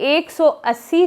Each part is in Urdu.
180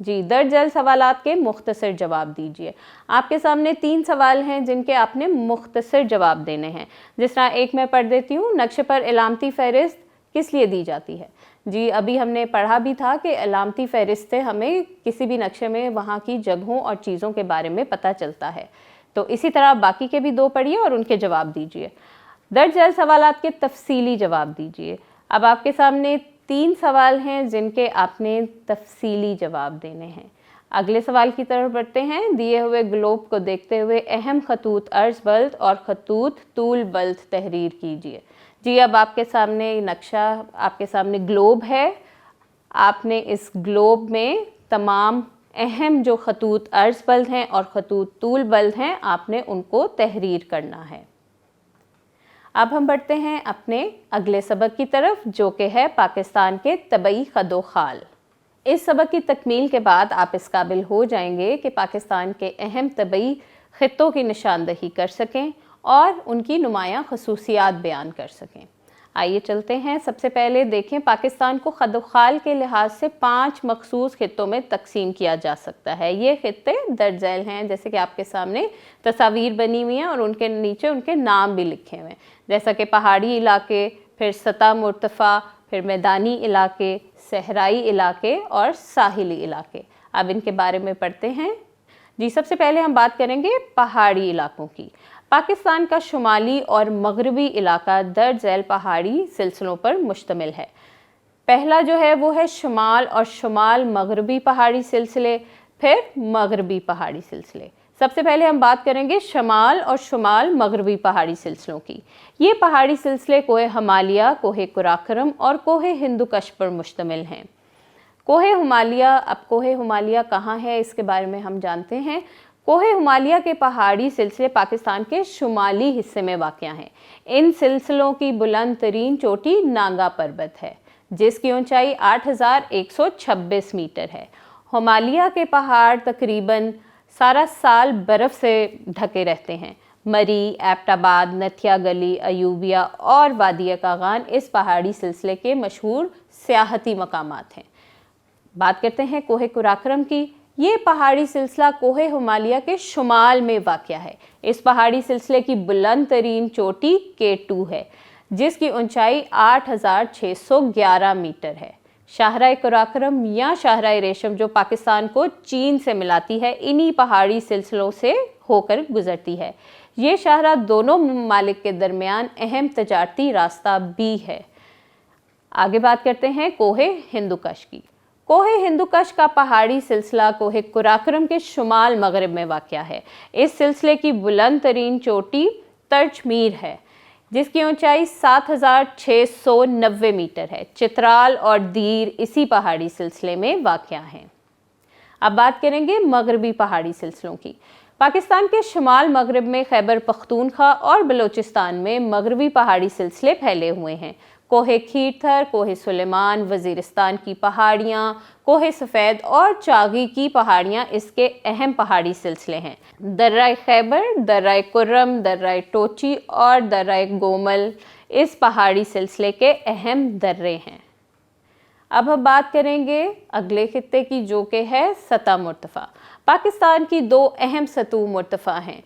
جی درج ذیل سوالات کے مختصر جواب دیجیے۔ آپ کے سامنے 3 سوال ہیں جن کے آپ نے مختصر جواب دینے ہیں۔ جس طرح ایک میں پڑھ دیتی ہوں، نقشے پر علامتی فہرست کس لیے دی جاتی ہے؟ جی ابھی ہم نے پڑھا بھی تھا کہ علامتی فہرستیں ہمیں کسی بھی نقشے میں وہاں کی جگہوں اور چیزوں کے بارے میں پتہ چلتا ہے۔ تو اسی طرح باقی کے بھی 2 پڑھیے اور ان کے جواب دیجیے۔ درج ذیل سوالات کے تفصیلی جواب دیجیے۔ اب آپ کے سامنے 3 سوال ہیں جن کے آپ نے تفصیلی جواب دینے ہیں۔ اگلے سوال کی طرف بڑھتے ہیں۔ دیے ہوئے گلوب کو دیکھتے ہوئے اہم خطوط عرض بلد اور خطوط طول بلد تحریر کیجیے۔ جی اب آپ کے سامنے نقشہ، آپ کے سامنے گلوب ہے۔ آپ نے اس گلوب میں تمام اہم جو خطوط عرض بلد ہیں اور خطوط طول بلد ہیں، آپ نے ان کو تحریر کرنا ہے۔ اب ہم بڑھتے ہیں اپنے اگلے سبق کی طرف، جو کہ ہے پاکستان کے طبعی خد و خال۔ اس سبق کی تکمیل کے بعد آپ اس قابل ہو جائیں گے کہ پاکستان کے اہم طبعی خطوں کی نشاندہی کر سکیں اور ان کی نمایاں خصوصیات بیان کر سکیں۔ آئیے چلتے ہیں۔ سب سے پہلے دیکھیں، پاکستان کو خد و خال کے لحاظ سے 5 مخصوص خطوں میں تقسیم کیا جا سکتا ہے۔ یہ خطے درج ذیل ہیں، جیسے کہ آپ کے سامنے تصاویر بنی ہوئی ہیں اور ان کے نیچے ان کے نام بھی لکھے ہوئے ہیں، جیسا کہ پہاڑی علاقے، پھر سطح مرتفع، پھر میدانی علاقے، صحرائی علاقے اور ساحلی علاقے۔ اب ان کے بارے میں پڑھتے ہیں۔ جی سب سے پہلے ہم بات کریں گے پہاڑی علاقوں کی۔ پاکستان کا شمالی اور مغربی علاقہ درج ذیل پہاڑی سلسلوں پر مشتمل ہے۔ پہلا جو ہے وہ ہے شمال اور شمال مغربی پہاڑی سلسلے، پھر مغربی پہاڑی سلسلے۔ سب سے پہلے ہم بات کریں گے شمال اور شمال مغربی پہاڑی سلسلوں کی۔ یہ پہاڑی سلسلے کوہ ہمالیہ، کوہ قراقرم اور کوہ ہندوکش پر مشتمل ہیں۔ کوہ ہمالیہ، اب کوہ ہمالیہ کہاں ہے اس کے بارے میں ہم جانتے ہیں۔ کوہ ہمالیہ کے پہاڑی سلسلے پاکستان کے شمالی حصے میں واقع ہیں۔ ان سلسلوں کی بلند ترین چوٹی نانگا پربت ہے، جس کی اونچائی 8126 میٹر ہے۔ ہمالیہ کے پہاڑ تقریباً سارا سال برف سے ڈھکے رہتے ہیں۔ مری، ایبٹ آباد، نتھیا گلی، ایوبیہ اور وادی کاغان اس پہاڑی سلسلے کے مشہور سیاحتی مقامات ہیں۔ بات کرتے ہیں کوہ قراقرم کی۔ یہ پہاڑی سلسلہ کوہ ہمالیہ کے شمال میں واقع ہے۔ اس پہاڑی سلسلے کی بلند ترین چوٹی K2 ہے، جس کی اونچائی 8611 میٹر ہے۔ شاہراہ قراقرم یا شاہراہ ریشم جو پاکستان کو چین سے ملاتی ہے، انہی پہاڑی سلسلوں سے ہو کر گزرتی ہے۔ یہ شاہراہ دونوں ممالک کے درمیان اہم تجارتی راستہ بھی ہے۔ آگے بات کرتے ہیں کوہ ہندوکش کی۔ کوہ ہندوکش کا پہاڑی سلسلہ کوہ قراقرم کے شمال مغرب میں واقع ہے۔ اس سلسلے کی بلند ترین چوٹی ترچ میر ہے، جس کی اونچائی 7690 میٹر ہے۔ چترال اور دیر اسی پہاڑی سلسلے میں واقع ہیں۔ اب بات کریں گے مغربی پہاڑی سلسلوں کی۔ پاکستان کے شمال مغرب میں خیبر پختونخوا اور بلوچستان میں مغربی پہاڑی سلسلے پھیلے ہوئے ہیں۔ کوہ کھیرتھر، کوہ سلیمان، وزیرستان کی پہاڑیاں، کوہ سفید اور چاغی کی پہاڑیاں اس کے اہم پہاڑی سلسلے ہیں۔ درہ خیبر، درہ کرم، درہ ٹوچی اور درہ گومل اس پہاڑی سلسلے کے اہم درے ہیں۔ اب ہم بات کریں گے اگلے خطے کی، جو کہ ہے سطح مرتفع۔ پاکستان کی 2 اہم سطوح مرتفع ہیں۔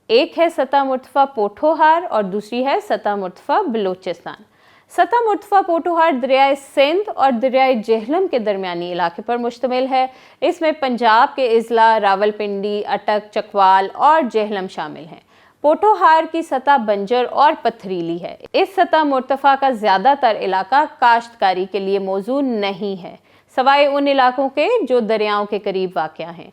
ایک ہے سطح مرتفع پوٹھوہار اور دوسری ہے سطح مرتفع بلوچستان۔ سطح مرتفع پوٹھوہار دریائے سندھ اور دریائے جہلم کے درمیانی علاقے پر مشتمل ہے۔ اس میں پنجاب کے اضلاع راولپنڈی، اٹک، چکوال اور جہلم شامل ہیں۔ پوٹھوہار کی سطح بنجر اور پتھریلی ہے۔ اس سطح مرتفع کا زیادہ تر علاقہ کاشتکاری کے لیے موزوں نہیں ہے، سوائے ان علاقوں کے جو دریاؤں کے قریب واقع ہیں۔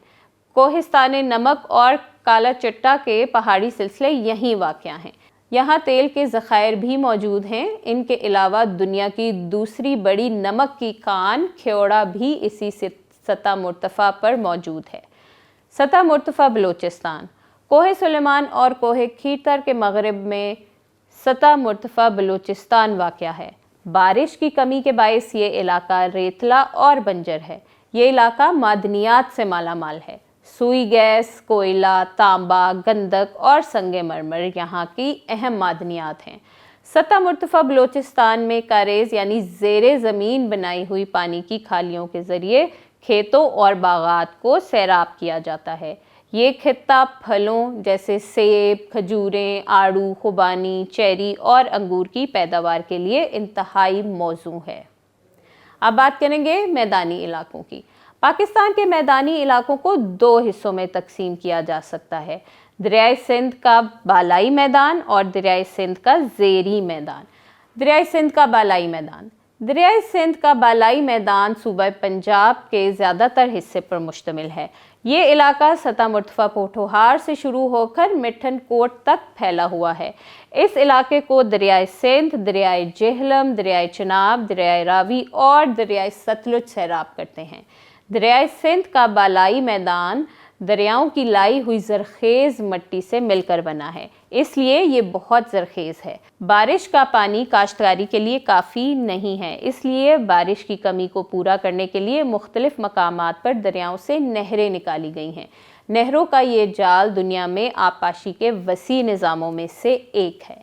کوہستان نمک اور کالا چٹا کے پہاڑی سلسلے یہیں واقع ہیں۔ یہاں تیل کے ذخائر بھی موجود ہیں۔ ان کے علاوہ دنیا کی دوسری بڑی نمک کی کان کھیوڑا بھی اسی سطح مرتفع پر موجود ہے۔ سطح مرتفع بلوچستان۔ کوہ سلیمان اور کوہ کھیرتھر کے مغرب میں سطح مرتفع بلوچستان واقع ہے۔ بارش کی کمی کے باعث یہ علاقہ ریتلا اور بنجر ہے۔ یہ علاقہ معدنیات سے مالا مال ہے۔ سوئی گیس، کوئلہ، تانبا، گندک اور سنگ مرمر یہاں کی اہم معدنیات ہیں۔ سطح مرتفع بلوچستان میں کاریز یعنی زیر زمین بنائی ہوئی پانی کی کھالیوں کے ذریعے کھیتوں اور باغات کو سیراب کیا جاتا ہے۔ یہ خطہ پھلوں جیسے سیب، کھجوریں، آڑو، خوبانی، چیری اور انگور کی پیداوار کے لیے انتہائی موزوں ہے۔ اب بات کریں گے میدانی علاقوں کی۔ پاکستان کے میدانی علاقوں کو دو حصوں میں تقسیم کیا جا سکتا ہے، دریائے سندھ کا بالائی میدان اور دریائے سندھ کا زیریں میدان۔ دریائے سندھ کا بالائی میدان دریائے سندھ کا بالائی میدان صوبہ پنجاب کے زیادہ تر حصے پر مشتمل ہے۔ یہ علاقہ سطح مرتفع پوٹھوہار سے شروع ہو کر مٹھن کوٹ تک پھیلا ہوا ہے۔ اس علاقے کو دریائے سندھ، دریائے جہلم، دریائے چناب، دریائے راوی اور دریائے ستلج سیراب کرتے ہیں۔ دریائے سندھ کا بالائی میدان دریاؤں کی لائی ہوئی زرخیز مٹی سے مل کر بنا ہے، اس لیے یہ بہت زرخیز ہے۔ بارش کا پانی کاشتکاری کے لیے کافی نہیں ہے، اس لیے بارش کی کمی کو پورا کرنے کے لیے مختلف مقامات پر دریاؤں سے نہریں نکالی گئی ہیں۔ نہروں کا یہ جال دنیا میں آبپاشی کے وسیع نظاموں میں سے ایک ہے۔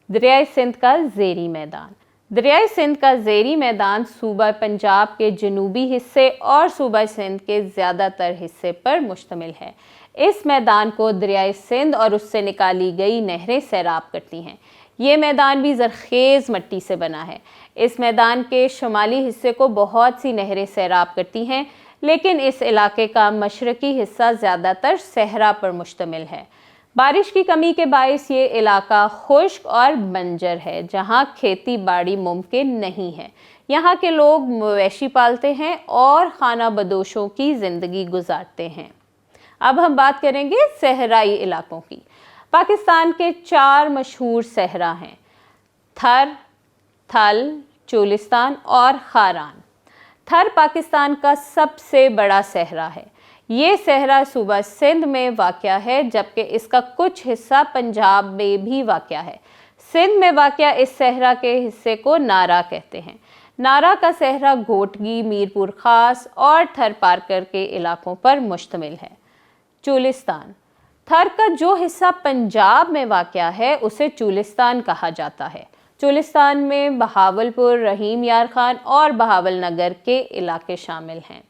دریائے سندھ کا زیریں میدان دریائے سندھ کا زیریں میدان صوبہ پنجاب کے جنوبی حصے اور صوبہ سندھ کے زیادہ تر حصے پر مشتمل ہے۔ اس میدان کو دریائے سندھ اور اس سے نکالی گئی نہریں سیراب کرتی ہیں۔ یہ میدان بھی زرخیز مٹی سے بنا ہے۔ اس میدان کے شمالی حصے کو بہت سی نہریں سیراب کرتی ہیں، لیکن اس علاقے کا مشرقی حصہ زیادہ تر صحرا پر مشتمل ہے۔ بارش کی کمی کے باعث یہ علاقہ خشک اور بنجر ہے، جہاں کھیتی باڑی ممکن نہیں ہے۔ یہاں کے لوگ مویشی پالتے ہیں اور خانہ بدوشوں کی زندگی گزارتے ہیں۔ اب ہم بات کریں گے صحرائی علاقوں کی۔ پاکستان کے 4 مشہور صحرا ہیں: تھر، تھل، چولستان اور خاران۔ تھر پاکستان کا سب سے بڑا صحرا ہے۔ یہ صحرا صوبہ سندھ میں واقع ہے، جبکہ اس کا کچھ حصہ پنجاب میں بھی واقع ہے۔ سندھ میں واقع اس صحرا کے حصے کو نارا کہتے ہیں۔ نارا کا صحرا گھوٹگی، میرپور خاص اور تھر پارکر کے علاقوں پر مشتمل ہے۔ چولستان تھر کا جو حصہ پنجاب میں واقع ہے اسے چولستان کہا جاتا ہے۔ چولستان میں بہاولپور، رحیم یار خان اور بہاول نگر کے علاقے شامل ہیں۔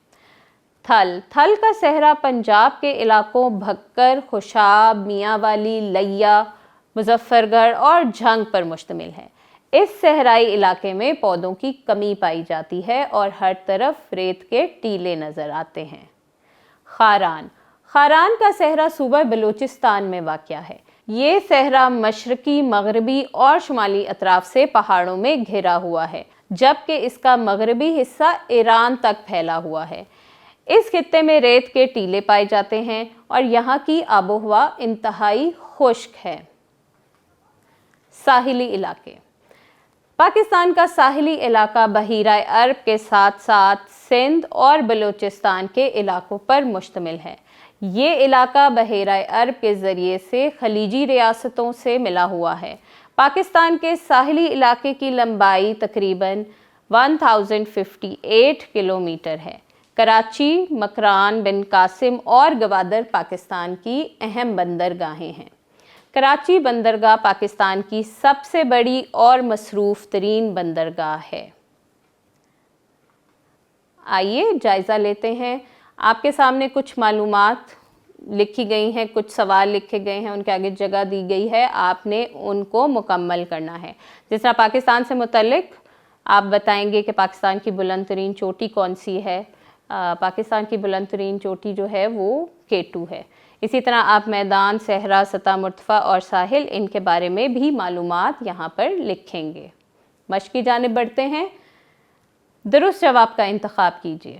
تھل کا صحرا پنجاب کے علاقوں بھکر، خوشاب، میاں والی، لیا، مظفر گڑھ اور جھنگ پر مشتمل ہے۔ اس صحرائی علاقے میں پودوں کی کمی پائی جاتی ہے اور ہر طرف ریت کے ٹیلے نظر آتے ہیں۔ خاران کا صحرا صوبہ بلوچستان میں واقع ہے۔ یہ صحرا مشرقی، مغربی اور شمالی اطراف سے پہاڑوں میں گھرا ہوا ہے، جبکہ اس کا مغربی حصہ ایران تک پھیلا ہوا ہے۔ اس خطے میں ریت کے ٹیلے پائے جاتے ہیں اور یہاں کی آب و ہوا انتہائی خشک ہے۔ ساحلی علاقے پاکستان کا ساحلی علاقہ بحیرہ عرب کے ساتھ ساتھ سندھ اور بلوچستان کے علاقوں پر مشتمل ہے۔ یہ علاقہ بحیرہ عرب کے ذریعے سے خلیجی ریاستوں سے ملا ہوا ہے۔ پاکستان کے ساحلی علاقے کی لمبائی تقریباً 1058 کلومیٹر ہے۔ کراچی، مکران، بن قاسم اور گوادر پاکستان کی اہم بندرگاہیں ہیں۔ کراچی بندرگاہ پاکستان کی سب سے بڑی اور مصروف ترین بندرگاہ ہے۔ آئیے جائزہ لیتے ہیں۔ آپ کے سامنے کچھ معلومات لکھی گئی ہیں، کچھ سوال لکھے گئے ہیں، ان کے آگے جگہ دی گئی ہے، آپ نے ان کو مکمل کرنا ہے۔ جس طرح پاکستان سے متعلق آپ بتائیں گے کہ پاکستان کی بلند ترین چوٹی کون سی ہے۔ پاکستان کی بلند ترین چوٹی جو ہے وہ K2 ہے۔ اسی طرح آپ میدان، صحرا، سطح مرتفع اور ساحل، ان کے بارے میں بھی معلومات یہاں پر لکھیں گے۔ مشق کی جانب بڑھتے ہیں۔ درست جواب کا انتخاب کیجیے۔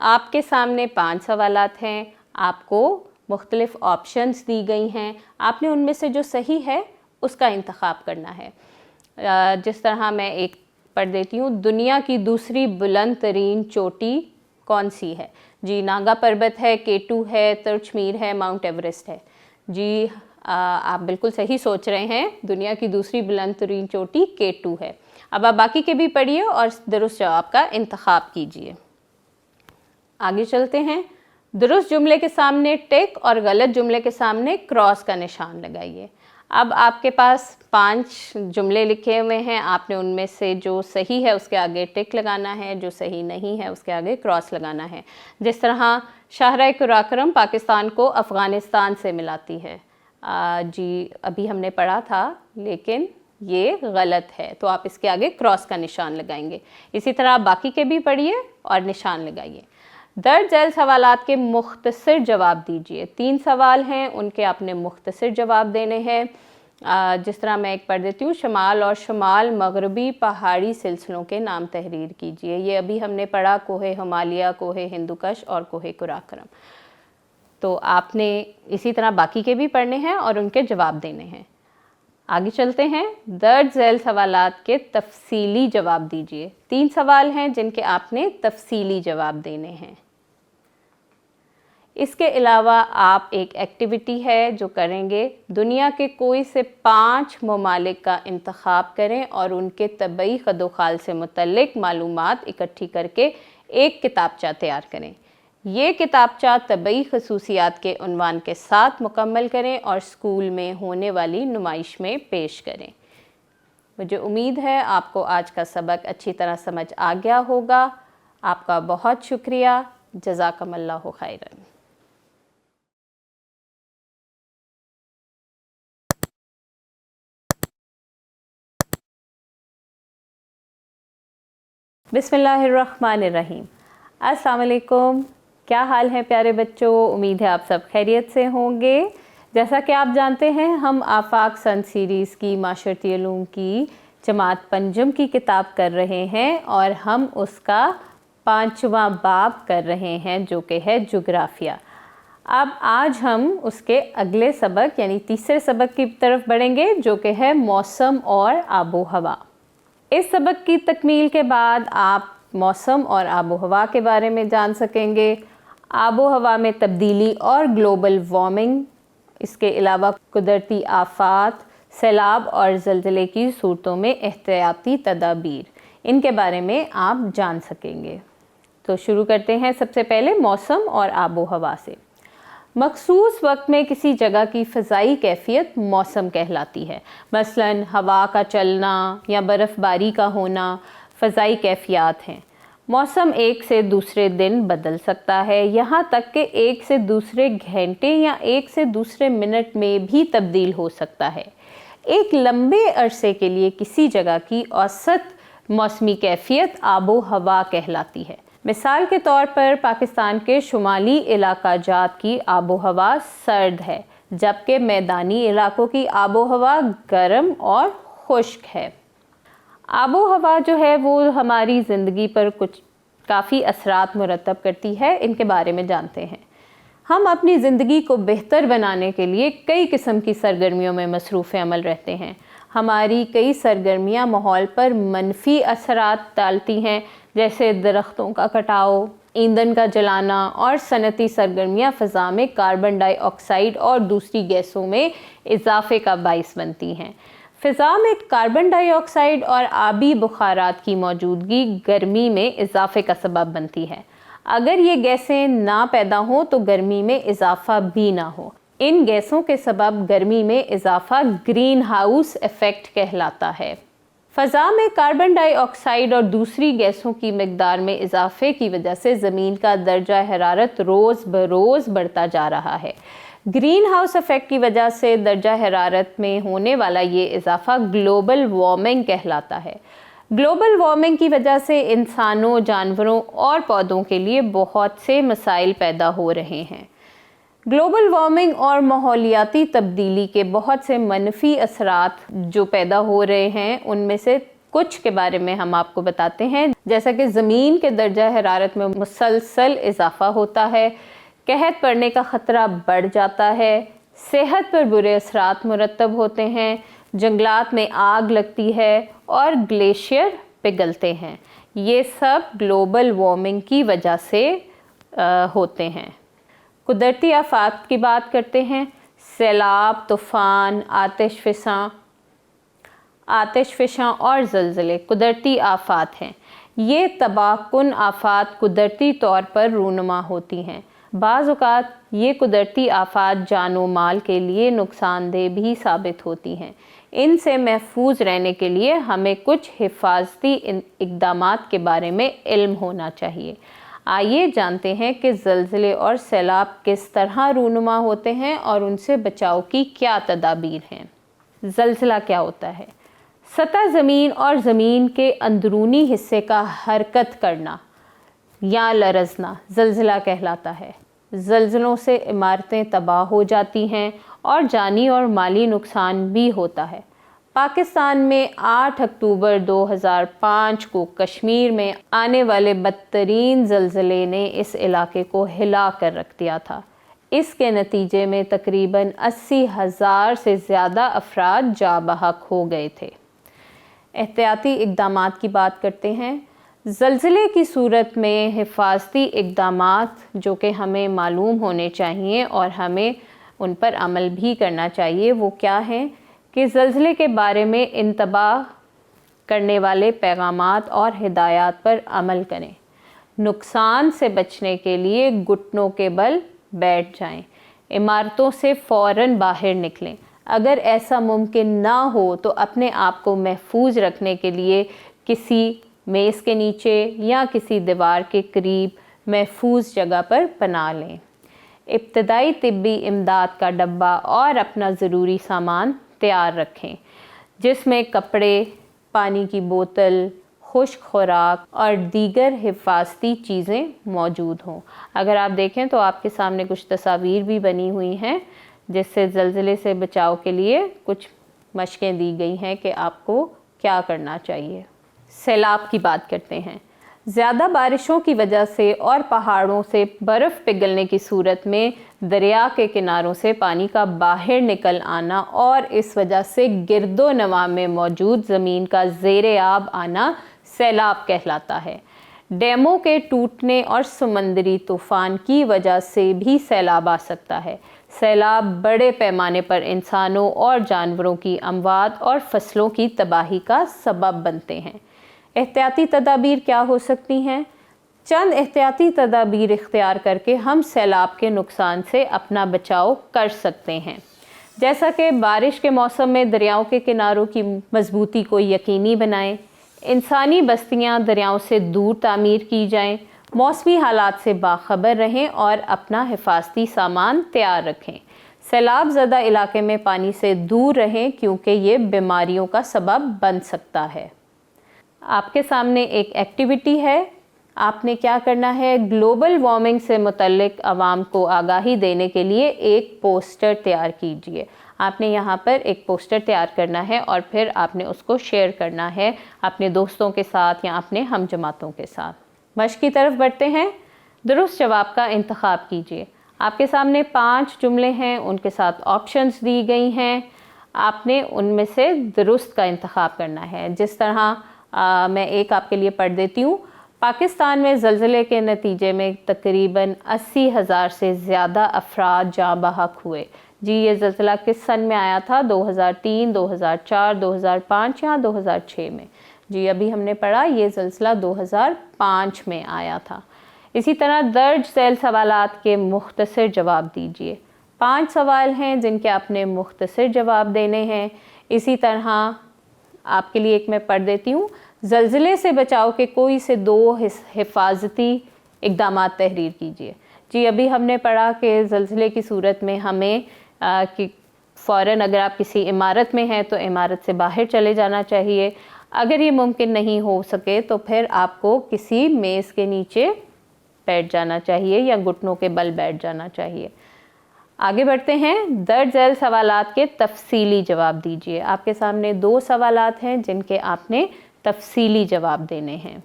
آپ کے سامنے 5 سوالات ہیں، آپ کو مختلف آپشنز دی گئی ہیں، آپ نے ان میں سے جو صحیح ہے اس کا انتخاب کرنا ہے۔ جس طرح میں ایک پڑھ دیتی ہوں، دنیا کی دوسری بلند ترین چوٹی کون سی ہے؟ جی ناگا پربت ہے، K2 ہے، ترچ میر ہے، ماؤنٹ ایوریسٹ ہے۔ جی آپ بالکل صحیح سوچ رہے ہیں، دنیا کی دوسری بلند ترین چوٹی K2 ہے۔ اب آپ باقی کے بھی پڑھیے اور درست جواب کا انتخاب کیجیے۔ آگے چلتے ہیں۔ درست جملے کے سامنے ٹک اور غلط جملے کے سامنے کراس کا نشان لگائیے۔ اب آپ کے پاس 5 جملے لکھے ہوئے ہیں، آپ نے ان میں سے جو صحیح ہے اس کے آگے ٹک لگانا ہے، جو صحیح نہیں ہے اس کے آگے کراس لگانا ہے۔ جس طرح شاہراہ قراقرم پاکستان کو افغانستان سے ملاتی ہے، جی ابھی ہم نے پڑھا تھا لیکن یہ غلط ہے، تو آپ اس کے آگے کراس کا نشان لگائیں گے۔ اسی طرح آپ باقی کے بھی پڑھیے اور نشان لگائیے۔ درج ذیل سوالات کے مختصر جواب دیجیے۔ 3 سوال ہیں، ان کے آپ نے مختصر جواب دینے ہیں۔ جس طرح میں ایک پڑھ دیتی ہوں، شمال اور شمال مغربی پہاڑی سلسلوں کے نام تحریر کیجیے۔ یہ ابھی ہم نے پڑھا، کوہ ہمالیہ، کوہ ہندوکش اور کوہ قراقرم۔ تو آپ نے اسی طرح باقی کے بھی پڑھنے ہیں اور ان کے جواب دینے ہیں۔ آگے چلتے ہیں، درج ذیل سوالات کے تفصیلی جواب دیجیے۔ 3 سوال ہیں جن کے آپ نے تفصیلی جواب دینے ہیں۔ اس کے علاوہ آپ ایک ایکٹیویٹی ہے جو کریں گے، دنیا کے کوئی سے 5 ممالک کا انتخاب کریں اور ان کے طبعی خد و خال سے متعلق معلومات اکٹھی کر کے ایک کتابچہ تیار کریں۔ یہ کتابچہ طبعی خصوصیات کے عنوان کے ساتھ مکمل کریں اور اسکول میں ہونے والی نمائش میں پیش کریں۔ مجھے امید ہے آپ کو آج کا سبق اچھی طرح سمجھ آ گیا ہوگا۔ آپ کا بہت شکریہ، جزاکم اللہ خیراً۔ بسم اللہ الرحمن الرحیم۔ السلام علیکم، کیا حال ہے پیارے بچوں؟ امید ہے آپ سب خیریت سے ہوں گے۔ جیسا کہ آپ جانتے ہیں، ہم آفاق سن سیریز کی معاشرتی علوم کی جماعت پنجم کی کتاب کر رہے ہیں اور ہم اس کا 5واں باب کر رہے ہیں جو کہ ہے جغرافیہ۔ اب آج ہم اس کے اگلے سبق یعنی تیسرے سبق کی طرف بڑھیں گے جو کہ ہے موسم اور آب و ہوا۔ اس سبق کی تکمیل کے بعد آپ موسم اور آب و ہوا کے بارے میں جان سکیں گے، آب و ہوا میں تبدیلی اور گلوبل وارمنگ، اس کے علاوہ قدرتی آفات، سیلاب اور زلزلے کی صورتوں میں احتیاطی تدابیر، ان کے بارے میں آپ جان سکیں گے۔ تو شروع کرتے ہیں سب سے پہلے موسم اور آب و ہوا سے۔ مخصوص وقت میں کسی جگہ کی فضائی کیفیت موسم کہلاتی ہے۔ مثلاً ہوا کا چلنا یا برف باری کا ہونا فضائی کیفیات ہیں۔ موسم ایک سے دوسرے دن بدل سکتا ہے، یہاں تک کہ ایک سے دوسرے گھنٹے یا ایک سے دوسرے منٹ میں بھی تبدیل ہو سکتا ہے۔ ایک لمبے عرصے کے لیے کسی جگہ کی اوسط موسمی کیفیت آب و ہوا کہلاتی ہے۔ مثال کے طور پر پاکستان کے شمالی علاقہ جات کی آب و ہوا سرد ہے، جبکہ میدانی علاقوں کی آب و ہوا گرم اور خشک ہے۔ آب و ہوا جو ہے وہ ہماری زندگی پر کچھ کافی اثرات مرتب کرتی ہے، ان کے بارے میں جانتے ہیں۔ ہم اپنی زندگی کو بہتر بنانے کے لیے کئی قسم کی سرگرمیوں میں مصروف عمل رہتے ہیں۔ ہماری کئی سرگرمیاں ماحول پر منفی اثرات ڈالتی ہیں، جیسے درختوں کا کٹاؤ، ایندھن کا جلانا اور صنعتی سرگرمیاں فضا میں کاربن ڈائی آکسائیڈ اور دوسری گیسوں میں اضافے کا باعث بنتی ہیں۔ فضا میں کاربن ڈائی آکسائیڈ اور آبی بخارات کی موجودگی گرمی میں اضافے کا سبب بنتی ہے۔ اگر یہ گیسیں نہ پیدا ہوں تو گرمی میں اضافہ بھی نہ ہو۔ ان گیسوں کے سبب گرمی میں اضافہ گرین ہاؤس ایفیکٹ کہلاتا ہے۔ فضا میں کاربن ڈائی آکسائیڈ اور دوسری گیسوں کی مقدار میں اضافے کی وجہ سے زمین کا درجہ حرارت روز بروز بڑھتا جا رہا ہے۔ گرین ہاؤس ایفیکٹ کی وجہ سے درجہ حرارت میں ہونے والا یہ اضافہ گلوبل وارمنگ کہلاتا ہے۔ گلوبل وارمنگ کی وجہ سے انسانوں، جانوروں اور پودوں کے لیے بہت سے مسائل پیدا ہو رہے ہیں۔ گلوبل وارمنگ اور ماحولیاتی تبدیلی کے بہت سے منفی اثرات جو پیدا ہو رہے ہیں، ان میں سے کچھ کے بارے میں ہم آپ کو بتاتے ہیں، جیسا کہ زمین کے درجہ حرارت میں مسلسل اضافہ ہوتا ہے، قحط پڑنے کا خطرہ بڑھ جاتا ہے، صحت پر برے اثرات مرتب ہوتے ہیں، جنگلات میں آگ لگتی ہے اور گلیشیئر پگھلتے ہیں۔ یہ سب گلوبل وارمنگ کی وجہ سے ہوتے ہیں۔ قدرتی آفات کی بات کرتے ہیں۔ سیلاب، طوفان، آتش فشاں اور زلزلے قدرتی آفات ہیں۔ یہ تباہ کن آفات قدرتی طور پر رونما ہوتی ہیں۔ بعض اوقات یہ قدرتی آفات جان و مال کے لیے نقصان دہ بھی ثابت ہوتی ہیں۔ ان سے محفوظ رہنے کے لیے ہمیں کچھ حفاظتی اقدامات کے بارے میں علم ہونا چاہیے۔ آئیے جانتے ہیں کہ زلزلے اور سیلاب کس طرح رونما ہوتے ہیں اور ان سے بچاؤ کی کیا تدابیر ہیں۔ زلزلہ کیا ہوتا ہے؟ سطح زمین اور زمین کے اندرونی حصے کا حرکت کرنا یا لرزنا زلزلہ کہلاتا ہے۔ زلزلوں سے عمارتیں تباہ ہو جاتی ہیں اور جانی اور مالی نقصان بھی ہوتا ہے۔ پاکستان میں 8 اکتوبر 2005 کو کشمیر میں آنے والے بدترین زلزلے نے اس علاقے کو ہلا کر رکھ دیا تھا۔ اس کے نتیجے میں تقریباً 80,000 سے زیادہ افراد جاں بحق ہو گئے تھے۔ احتیاطی اقدامات کی بات کرتے ہیں۔ زلزلے کی صورت میں حفاظتی اقدامات جو کہ ہمیں معلوم ہونے چاہیے اور ہمیں ان پر عمل بھی کرنا چاہیے وہ کیا ہیں کہ زلزلے کے بارے میں انتباہ کرنے والے پیغامات اور ہدایات پر عمل کریں۔ نقصان سے بچنے کے لیے گھٹنوں کے بل بیٹھ جائیں۔ عمارتوں سے فوراً باہر نکلیں۔ اگر ایسا ممکن نہ ہو تو اپنے آپ کو محفوظ رکھنے کے لیے کسی میز کے نیچے یا کسی دیوار کے قریب محفوظ جگہ پر پناہ لیں۔ ابتدائی طبی امداد کا ڈبہ اور اپنا ضروری سامان تیار رکھیں جس میں کپڑے، پانی کی بوتل، خشک خوراک اور دیگر حفاظتی چیزیں موجود ہوں۔ اگر آپ دیکھیں تو آپ کے سامنے کچھ تصاویر بھی بنی ہوئی ہیں جس سے زلزلے سے بچاؤ کے لیے کچھ مشقیں دی گئی ہیں کہ آپ کو کیا کرنا چاہیے۔ سیلاب کی بات کرتے ہیں۔ زیادہ بارشوں کی وجہ سے اور پہاڑوں سے برف پگھلنے کی صورت میں دریا کے کناروں سے پانی کا باہر نکل آنا اور اس وجہ سے گرد و نواح میں موجود زمین کا زیر آب آنا سیلاب کہلاتا ہے۔ ڈیموں کے ٹوٹنے اور سمندری طوفان کی وجہ سے بھی سیلاب آ سکتا ہے۔ سیلاب بڑے پیمانے پر انسانوں اور جانوروں کی اموات اور فصلوں کی تباہی کا سبب بنتے ہیں۔ احتیاطی تدابیر کیا ہو سکتی ہیں؟ چند احتیاطی تدابیر اختیار کر کے ہم سیلاب کے نقصان سے اپنا بچاؤ کر سکتے ہیں، جیسا کہ بارش کے موسم میں دریاؤں کے کناروں کی مضبوطی کو یقینی بنائیں، انسانی بستیاں دریاؤں سے دور تعمیر کی جائیں، موسمی حالات سے باخبر رہیں اور اپنا حفاظتی سامان تیار رکھیں۔ سیلاب زدہ علاقے میں پانی سے دور رہیں کیونکہ یہ بیماریوں کا سبب بن سکتا ہے۔ آپ کے سامنے ایک ایکٹیویٹی ہے۔ آپ نے کیا کرنا ہے؟ گلوبل وارمنگ سے متعلق عوام کو آگاہی دینے کے لیے ایک پوسٹر تیار کیجیے۔ آپ نے یہاں پر ایک پوسٹر تیار کرنا ہے اور پھر آپ نے اس کو شیئر کرنا ہے اپنے دوستوں کے ساتھ یا اپنے ہم جماعتوں کے ساتھ۔ مشق کی طرف بڑھتے ہیں۔ درست جواب کا انتخاب کیجیے۔ آپ کے سامنے 5 جملے ہیں، ان کے ساتھ آپشنز دی گئی ہیں۔ آپ نے ان میں سے درست کا انتخاب کرنا ہے۔ جس طرح میں ایک آپ کے لیے پڑھ دیتی ہوں۔ پاکستان میں زلزلے کے نتیجے میں تقریباً 80,000 سے زیادہ افراد جاں بحق ہوئے۔ جی یہ زلزلہ کس سن میں آیا تھا؟ 2003، 2004، 2005 یا 2006 میں؟ جی ابھی ہم نے پڑھا یہ زلزلہ 2005 میں آیا تھا۔ اسی طرح درج ذیل سوالات کے مختصر جواب دیجیے۔ 5 سوال ہیں جن کے آپ نے مختصر جواب دینے ہیں۔ اسی طرح آپ کے لیے ایک میں پڑھ دیتی ہوں۔ زلزلے سے بچاؤ کے کوئی سے 2 حفاظتی اقدامات تحریر کیجیے۔ جی ابھی ہم نے پڑھا کہ زلزلے کی صورت میں ہمیں فوراً اگر آپ کسی عمارت میں ہیں تو عمارت سے باہر چلے جانا چاہیے۔ اگر یہ ممکن نہیں ہو سکے تو پھر آپ کو کسی میز کے نیچے بیٹھ جانا چاہیے یا گھٹنوں کے بل بیٹھ جانا چاہیے۔ آگے بڑھتے ہیں۔ درج ذیل سوالات کے تفصیلی جواب دیجیے۔ آپ کے سامنے 2 سوالات ہیں جن کے آپ نے تفصیلی جواب دینے ہیں۔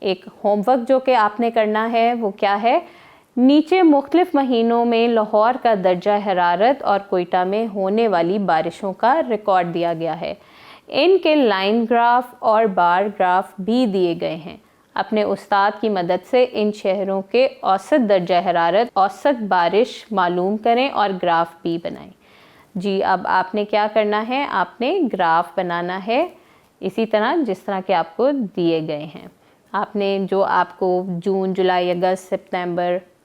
ایک ہوم ورک جو کہ آپ نے کرنا ہے وہ کیا ہے؟ نیچے مختلف مہینوں میں لاہور کا درجہ حرارت اور کوئٹہ میں ہونے والی بارشوں کا ریکارڈ دیا گیا ہے۔ ان کے لائن گراف اور بار گراف بھی دیے گئے ہیں۔ اپنے استاد کی مدد سے ان شہروں کے اوسط درجہ حرارت، اوسط بارش معلوم کریں اور گراف بھی بنائیں۔ جی اب آپ نے کیا کرنا ہے؟ آپ نے گراف بنانا ہے اسی طرح جس طرح کہ آپ کو دیے گئے ہیں۔ آپ نے جو آپ کو جون، جولائی، اگست، سپتمبر،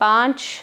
5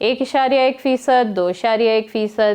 1.1%, 2.1%,